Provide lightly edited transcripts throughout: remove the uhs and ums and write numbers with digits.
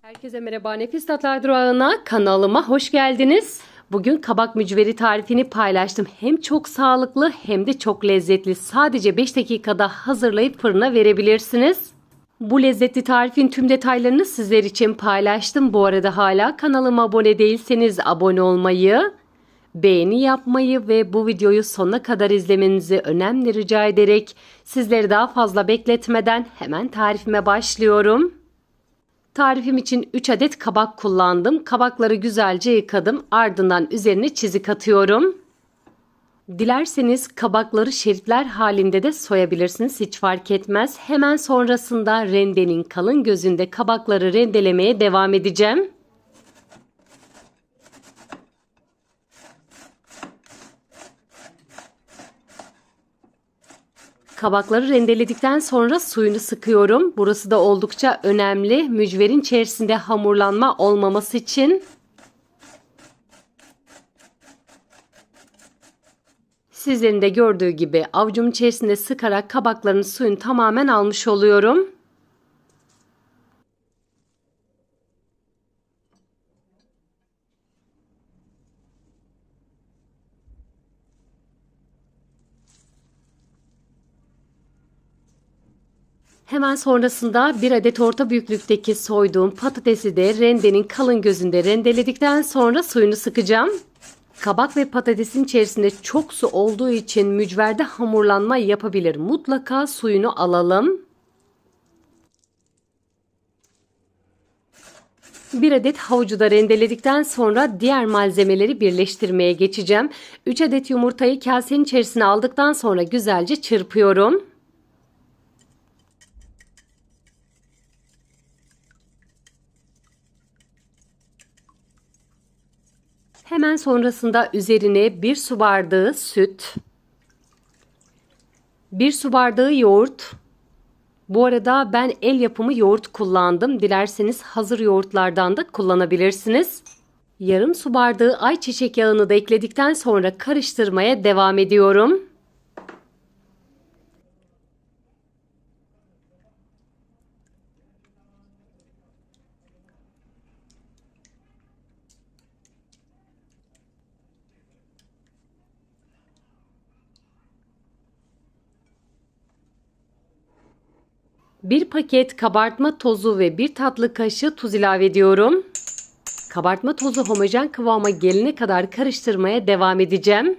Herkese merhaba, Nefis Tatlar Durağı'na, kanalıma hoş geldiniz. Bugün kabak mücveri tarifini paylaştım. Hem çok sağlıklı hem de çok lezzetli. Sadece 5 dakikada hazırlayıp fırına verebilirsiniz. Bu lezzetli tarifin tüm detaylarını sizler için paylaştım. Bu arada hala kanalıma abone değilseniz abone olmayı, beğeni yapmayı ve bu videoyu sonuna kadar izlemenizi önemli rica ederek sizleri daha fazla bekletmeden hemen tarifime başlıyorum. Tarifim için 3 adet kabak kullandım. Kabakları güzelce yıkadım. Ardından üzerine çizik atıyorum. Dilerseniz kabakları şeritler halinde de soyabilirsiniz. Hiç fark etmez. Hemen sonrasında rendenin kalın gözünde kabakları rendelemeye devam edeceğim. Kabakları rendeledikten sonra suyunu sıkıyorum. Burası da oldukça önemli. Mücverin içerisinde hamurlanma olmaması için. Sizlerin de gördüğü gibi avucumun içerisinde sıkarak kabakların suyunu tamamen almış oluyorum. Hemen sonrasında bir adet orta büyüklükteki soyduğum patatesi de rendenin kalın gözünde rendeledikten sonra suyunu sıkacağım. Kabak ve patatesin içerisinde çok su olduğu için mücverde hamurlanma yapabilir. Mutlaka suyunu alalım. Bir adet havucu da rendeledikten sonra diğer malzemeleri birleştirmeye geçeceğim. 3 adet yumurtayı kasenin içerisine aldıktan sonra güzelce çırpıyorum. Hemen sonrasında üzerine 1 su bardağı süt, 1 su bardağı yoğurt. Bu arada ben el yapımı yoğurt kullandım. Dilerseniz hazır yoğurtlardan da kullanabilirsiniz. Yarım su bardağı ayçiçek yağını da ekledikten sonra karıştırmaya devam ediyorum. Bir paket kabartma tozu ve 1 tatlı kaşığı tuz ilave ediyorum. Kabartma tozu homojen kıvama gelene kadar karıştırmaya devam edeceğim.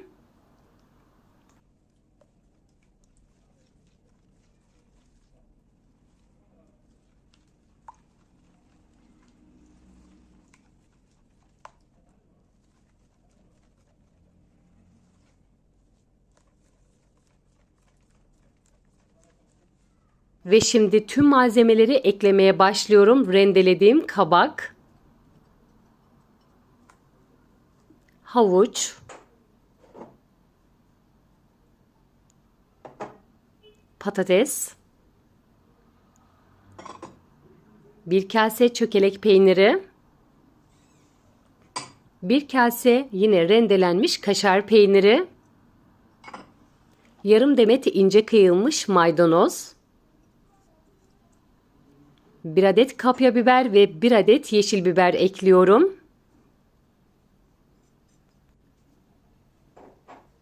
Ve şimdi tüm malzemeleri eklemeye başlıyorum. Rendelediğim kabak, havuç, patates, bir kase çökelek peyniri, bir kase yine rendelenmiş kaşar peyniri, yarım demet ince kıyılmış maydanoz, bir adet kapya biber ve bir adet yeşil biber ekliyorum.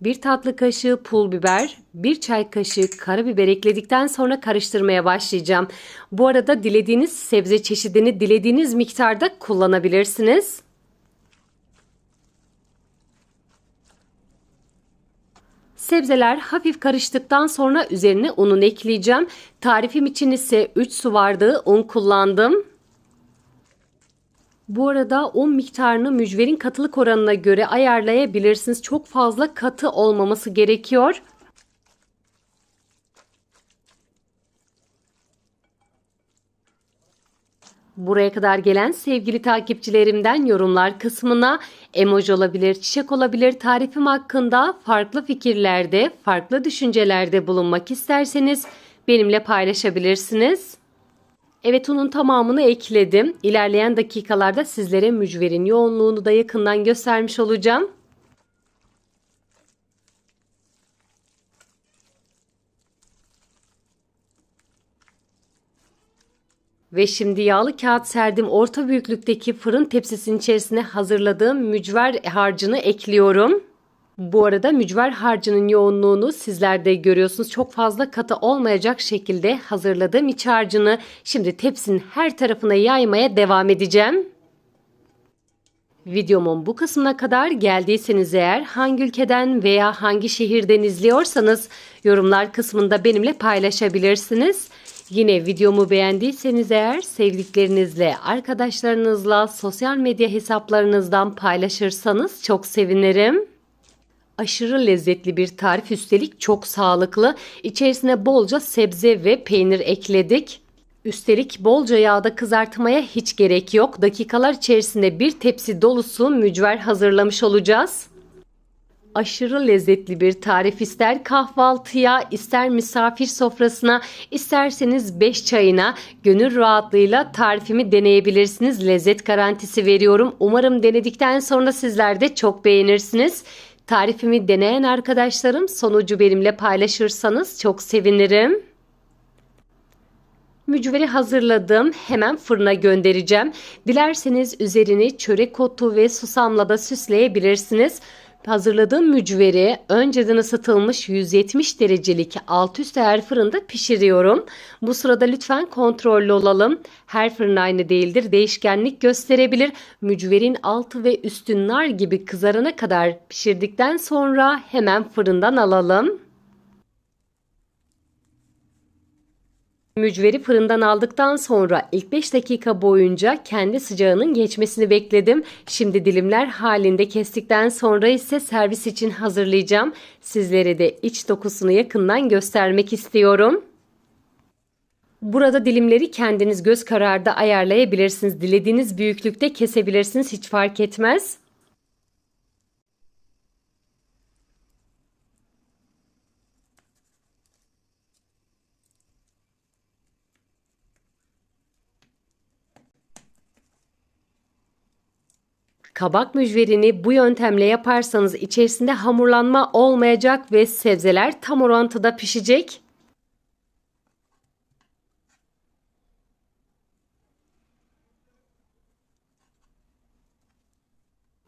Bir tatlı kaşığı pul biber, bir çay kaşığı karabiber ekledikten sonra karıştırmaya başlayacağım. Bu arada dilediğiniz sebze çeşidini dilediğiniz miktarda kullanabilirsiniz. Sebzeler hafif karıştıktan sonra üzerine ununu ekleyeceğim. Tarifim için ise 3 su bardağı un kullandım. Bu arada un miktarını mücverin katılık oranına göre ayarlayabilirsiniz. Çok fazla katı olmaması gerekiyor. Buraya kadar gelen sevgili takipçilerimden yorumlar kısmına emoji olabilir, çiçek olabilir, tarifim hakkında farklı fikirlerde, farklı düşüncelerde bulunmak isterseniz benimle paylaşabilirsiniz. Evet, unun tamamını ekledim. İlerleyen dakikalarda sizlere mücverin yoğunluğunu da yakından göstermiş olacağım. Ve şimdi yağlı kağıt serdim. Orta büyüklükteki fırın tepsisinin içerisine hazırladığım mücver harcını ekliyorum. Bu arada mücver harcının yoğunluğunu sizler de görüyorsunuz. Çok fazla katı olmayacak şekilde hazırladığım iç harcını şimdi tepsinin her tarafına yaymaya devam edeceğim. Videomun bu kısmına kadar geldiyseniz eğer hangi ülkeden veya hangi şehirden izliyorsanız yorumlar kısmında benimle paylaşabilirsiniz. Yine videomu beğendiyseniz eğer sevdiklerinizle, arkadaşlarınızla, sosyal medya hesaplarınızdan paylaşırsanız çok sevinirim. Aşırı lezzetli bir tarif, üstelik çok sağlıklı. İçerisine bolca sebze ve peynir ekledik. Üstelik bolca yağda kızartmaya hiç gerek yok. Dakikalar içerisinde bir tepsi dolusu mücver hazırlamış olacağız. Aşırı lezzetli bir tarif, ister kahvaltıya, ister misafir sofrasına, isterseniz 5 çayına gönül rahatlığıyla tarifimi deneyebilirsiniz. Lezzet garantisi veriyorum. Umarım denedikten sonra sizler de çok beğenirsiniz. Tarifimi deneyen arkadaşlarım sonucu benimle paylaşırsanız çok sevinirim. Mücveri hazırladım. Hemen fırına göndereceğim. Dilerseniz üzerini çörek otu ve susamla da süsleyebilirsiniz. Hazırladığım mücveri önceden ısıtılmış 170 derecelik alt üst ayar fırında pişiriyorum. Bu sırada lütfen kontrollü olalım. Her fırın aynı değildir. Değişkenlik gösterebilir. Mücverin altı ve üstü nar gibi kızarana kadar pişirdikten sonra hemen fırından alalım. Mücveri fırından aldıktan sonra ilk 5 dakika boyunca kendi sıcağının geçmesini bekledim. Şimdi dilimler halinde kestikten sonra ise servis için hazırlayacağım. Sizlere de iç dokusunu yakından göstermek istiyorum. Burada dilimleri kendiniz göz kararı ayarlayabilirsiniz. Dilediğiniz büyüklükte kesebilirsiniz, hiç fark etmez. Kabak mücverini bu yöntemle yaparsanız içerisinde hamurlanma olmayacak ve sebzeler tam orantıda pişecek.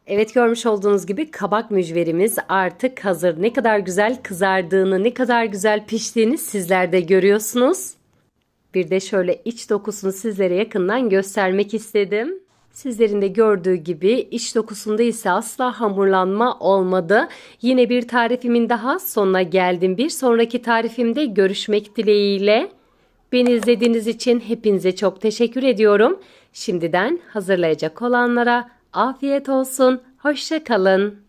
Evet, görmüş olduğunuz gibi kabak mücverimiz artık hazır. Ne kadar güzel kızardığını, ne kadar güzel piştiğini sizler de görüyorsunuz. Bir de şöyle iç dokusunu sizlere yakından göstermek istedim. Sizlerin de gördüğü gibi iç dokusunda ise asla hamurlanma olmadı. Yine bir tarifimin daha sonuna geldim. Bir sonraki tarifimde görüşmek dileğiyle. Beni izlediğiniz için hepinize çok teşekkür ediyorum. Şimdiden hazırlayacak olanlara afiyet olsun. Hoşça kalın.